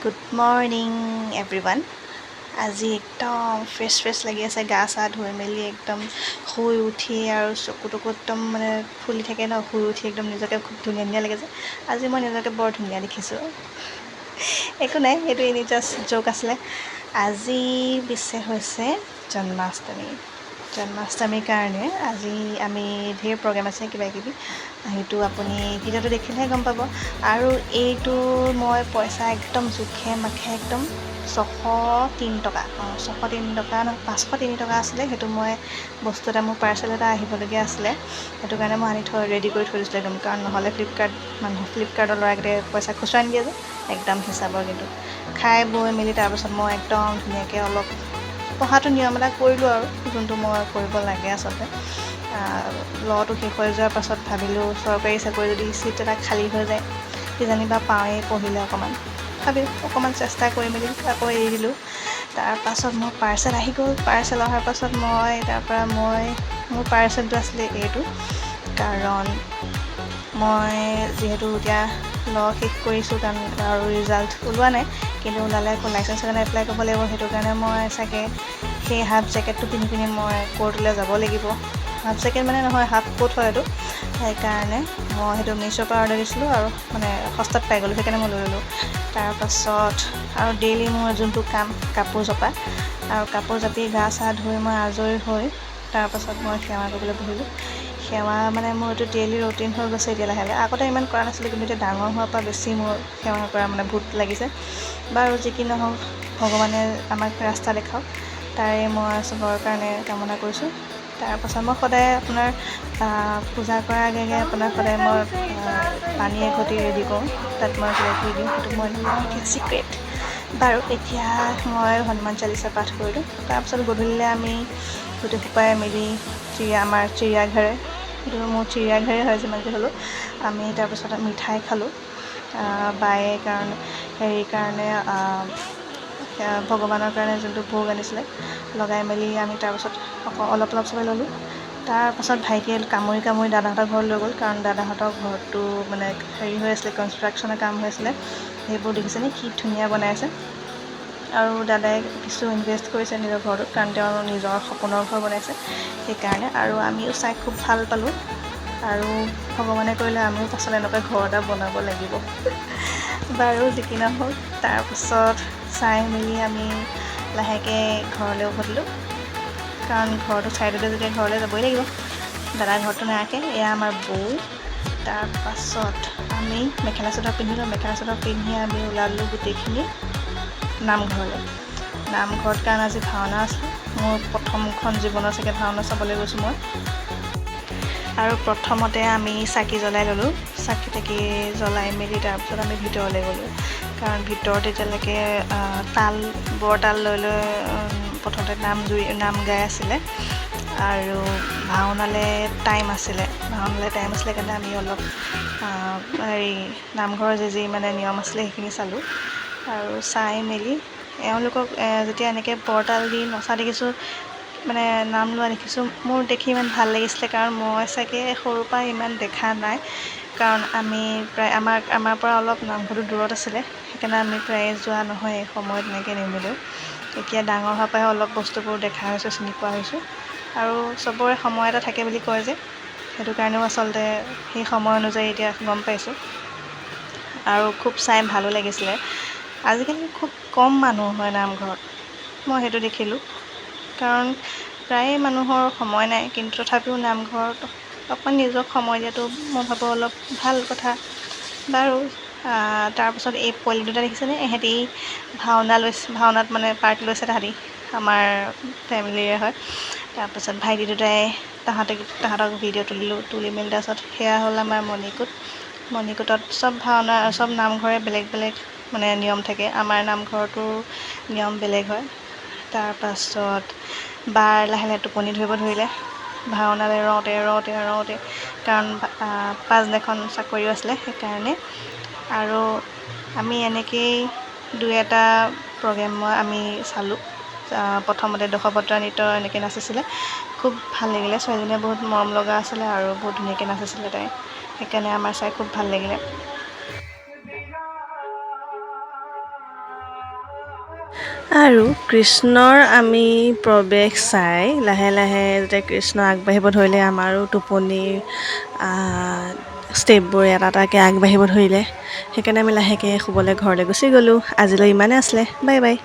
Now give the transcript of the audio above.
Good morning everyone. আজি একদম fresh লাগি আছে গা চা ধুই মেলি একদম শুই উঠি আৰু চকুটকু একদম মানে ফুলি থাকে ন শুই উঠি একদম নিজকে খুব ধুনীয়া লাগে যে আজি মই নিজকে বৰ ধুনীয়া দেখিছোঁ একো নাই এইটো এনেই জাষ্ট জোক আছিলে আজি পিছে হৈছে জন্মাষ্টমীৰ কাৰণে আজি আমি ঢেৰ প্ৰগ্ৰেম আছে কিবা কিবি সেইটো আপুনি ভিডিঅ'টো দেখিলেহে গম পাব আৰু এইটো মই পইচা একদম জোখে মাখে একদম 603 টকা 603 টকা নহয় 503 টকা আছিলে সেইটো মই বস্তু এটা মোৰ পাৰ্চেল এটা আহিবলগীয়া আছিলে সেইটো কাৰণে মই আনি ৰেডি কৰি থৈ দিছিলোঁ একদম কাৰণ নহ'লে ফ্লিপকাৰ্টৰ ল'ৰাকেইটাই পইচা খুচুৰা নিদিয়ে যে একদম হিচাপৰ কিন্তু খাই বৈ মেলি তাৰপাছত মই একদম ধুনীয়াকৈ অলপ পঢ়াটো নিয়ম এটা কৰিলোঁ আৰু যোনটো মই কৰিব লাগে আচলতে ল'টো শেষ হৈ যোৱাৰ পাছত ভাবিলোঁ চৰকাৰী চাকৰি যদি চিট এটা খালী হৈ যায় কিজানিবা পাওঁৱেই পঢ়িলে অকণমান চেষ্টা কৰি মেলি আকৌ এৰি দিলোঁ তাৰপাছত মোৰ পাৰ্চেল আহি গ'ল পাৰ্চেল অহাৰ পাছত মোৰ পাৰ্চেলটো আছিলে এইটো কাৰণ মই যিহেতু এতিয়া শেষ কৰিছোঁ কাৰণ আৰু ৰিজাল্ট ওলোৱা নাই কিন্তু ওলালে আকৌ লাইচেন্সৰ কাৰণে এপ্লাই কৰিব লাগিব সেইটো কাৰণে মই চাগে সেই হাফ জেকেটটো পিন্ধি মই কোৰ্টলৈ যাব লাগিব হাফ জেকেট মানে নহয় হাফ কোট হয় এইটো সেইকাৰণে মই সেইটো মিছ'ৰ পৰা অৰ্ডাৰ দিছিলোঁ আৰু মানে সস্তাত পাই গ'লোঁ সেইকাৰণে মই লৈ ল'লোঁ তাৰপাছত আৰু ডেইলি মোৰ যোনটো কাম কাপোৰ জপা আৰু কাপোৰ জাপি গা চা ধুই মই আজৰি হৈ তাৰপাছত মই সেৱা কৰিবলৈ বহিলোঁ সেৱা মানে মোৰ এইটো ডেইলি ৰুটিন হৈ গৈছে এতিয়া লাহে আগতে ইমান কৰা নাছিলোঁ কিন্তু এতিয়া ডাঙৰ হোৱাৰ পৰা বেছি মোৰ সেৱা কৰা মানে ভূত লাগিছে বাৰু যি কি নহওক ভগৱানে আমাক ৰাস্তা দেখাওক তাৰে মই চবৰ কাৰণে কামনা কৰিছোঁ তাৰপাছত মই সদায় আপোনাৰ পূজা কৰাৰ আগে আপোনাৰ সদায় মই পানী এঘটি ৰেডি কৰোঁ তাত মই কিবাকিবি দিওঁ সেইটো মই চিক্ৰেট বাৰু এতিয়া মই হনুমান চালিচা পাঠ কৰিলোঁ তাৰপাছত গধূলিলৈ আমি গোটেইসোপাই মিলি আমাৰ চিৰিয়াঘৰে সেইটো মোৰ চিৰিয়াঘৰে হয় যিমান যি হ'লেও আমি তাৰপিছত মিঠাই খালোঁ বায়ে হেৰিৰ কাৰণে ভগৱানৰ কাৰণে যোনটো ভোগ আনিছিলে লগাই মেলি আমি তাৰপাছত অলপ চবে ল'লোঁ তাৰপাছত ভাইটিয়ে কামুৰি দাদাহঁতৰ ঘৰত লৈ গ'ল কাৰণ দাদাহঁতৰ ঘৰটো মানে হেৰি হৈ আছিলে কনষ্ট্ৰাকশ্যনৰ কাম হৈ আছিলে সেইবোৰ দেখিছেনে কি ধুনীয়া বনাই আছে আৰু দাদাই কিছু ইনভেষ্ট কৰিছে নিজৰ ঘৰটোত কাৰণ তেওঁ নিজৰ সপোনৰ ঘৰ বনাইছে সেইকাৰণে আৰু আমিও চাই খুব ভাল পালোঁ আৰু ভগৱানে কৰিলে আমিও পাছলৈ এনেকুৱা ঘৰ এটা বনাব লাগিব বাৰু যি কি নহওক তাৰপাছত চাই মেলি আমি লাহেকৈ ঘৰলৈ উভতিলোঁ কাৰণ ঘৰটো চাইডতে যেতিয়া ঘৰলৈ যাবই লাগিব দাদাৰ ঘৰটো নাৰাখে এয়া আমাৰ বৌ তাৰপাছত আমি মেখেলা চাদৰ পিন্ধি আমি ওলালোঁ গোটেইখিনি নামঘৰত কাৰণ আজি ভাওনা আছিলে মোৰ প্ৰথমখন জীৱনৰ চাগে ভাওনা চাবলৈ গৈছোঁ মই আৰু প্ৰথমতে আমি চাকি জ্বলাই ল'লোঁ চাকি জ্বলাই মেলি তাৰপিছত আমি ভিতৰলৈ গ'লোঁ কাৰণ ভিতৰত এতিয়ালৈকে বৰতাল লৈ প্ৰথমতে নাম গাই আছিলে আৰু ভাওনালৈ টাইম আছিলে কাৰণে আমি অলপ নামঘৰৰ যি মানে নিয়ম আছিলে সেইখিনি চালোঁ আৰু চাই মেলি এওঁলোকক যেতিয়া এনেকৈ বৰতাল দি নচা দেখিছোঁ মানে নাম লোৱা দেখিছোঁ মোৰ দেখি ইমান ভাল লাগিছিলে কাৰণ মই চাগে সৰুৰ পৰা ইমান দেখা নাই কাৰণ আমি প্ৰায় আমাৰ পৰা অলপ নামঘৰটো দূৰত আছিলে সেইকাৰণে আমি প্ৰায়ে যোৱা নহয় এই সময়ত এনেকৈ নিমিলেও এতিয়া ডাঙৰ হোৱাৰ পৰাই অলপ বস্তুবোৰ দেখা হৈছোঁ চিনি পোৱা হৈছোঁ আৰু চবৰে সময় এটা থাকে বুলি কয় যে সেইটো কাৰণেও আচলতে সেই সময় অনুযায়ী এতিয়া গম পাইছোঁ আৰু খুব চাই ভালো লাগিছিলে আজিকালি খুব কম মানুহ হয় নামঘৰত মই সেইটো দেখিলোঁ কাৰণ প্ৰায়ে মানুহৰ সময় নাই কিন্তু তথাপিও নামঘৰত অকণমান নিজক সময় দিয়াটো মই ভাবোঁ অলপ ভাল কথা বাৰু তাৰপাছত এই পোৱালি দুটা দেখিছেনে এহেঁতি ভাওনাত মানে পাৰ্ট লৈছে তাহাঁতি আমাৰ ফেমিলিৰে হয় তাৰপাছত ভাইটি দুটাই তাহাঁতক ভিডিঅ' তুলি মেলি তাৰপাছত সেয়া হ'ল আমাৰ মণিকূটত চব নামঘৰে বেলেগ মানে নিয়ম থাকে আমাৰ নামঘৰটোৰ নিয়ম বেলেগ হয় তাৰপাছত বাৰ লাহে টোপনি ধৰিব ধৰিলে ভাওনালৈ ৰওঁতে কাৰণ পাছদিনাখন চাকৰিও আছিলে সেইকাৰণে আৰু আমি এনেকৈয়ে দুই এটা প্ৰগ্ৰেম আমি চালোঁ প্ৰথমতে দশৱতাৰ নৃত্য এনেকৈ নাচিছিলে খুব ভাল লাগিলে ছোৱালীজনীয়ে বহুত মৰম লগা আছিলে আৰু বহুত ধুনীয়াকৈ নাচিছিলে তাই সেইকাৰণে আমাৰ চাই খুব ভাল লাগিলে আৰু কৃষ্ণৰ আমি প্ৰৱেশ চাই লাহে লাহে যেতিয়া কৃষ্ণ আগবাঢ়িব ধৰিলে আমাৰো টোপনিৰ ষ্টেপবোৰ এটা এটাকৈ আগবাঢ়িব ধৰিলে। সেইকাৰণে আমি লাহেকৈ শুবলৈ ঘৰলৈ গুচি গ'লোঁ। আজিলৈ ইমানেই আছিলে। Bye bye.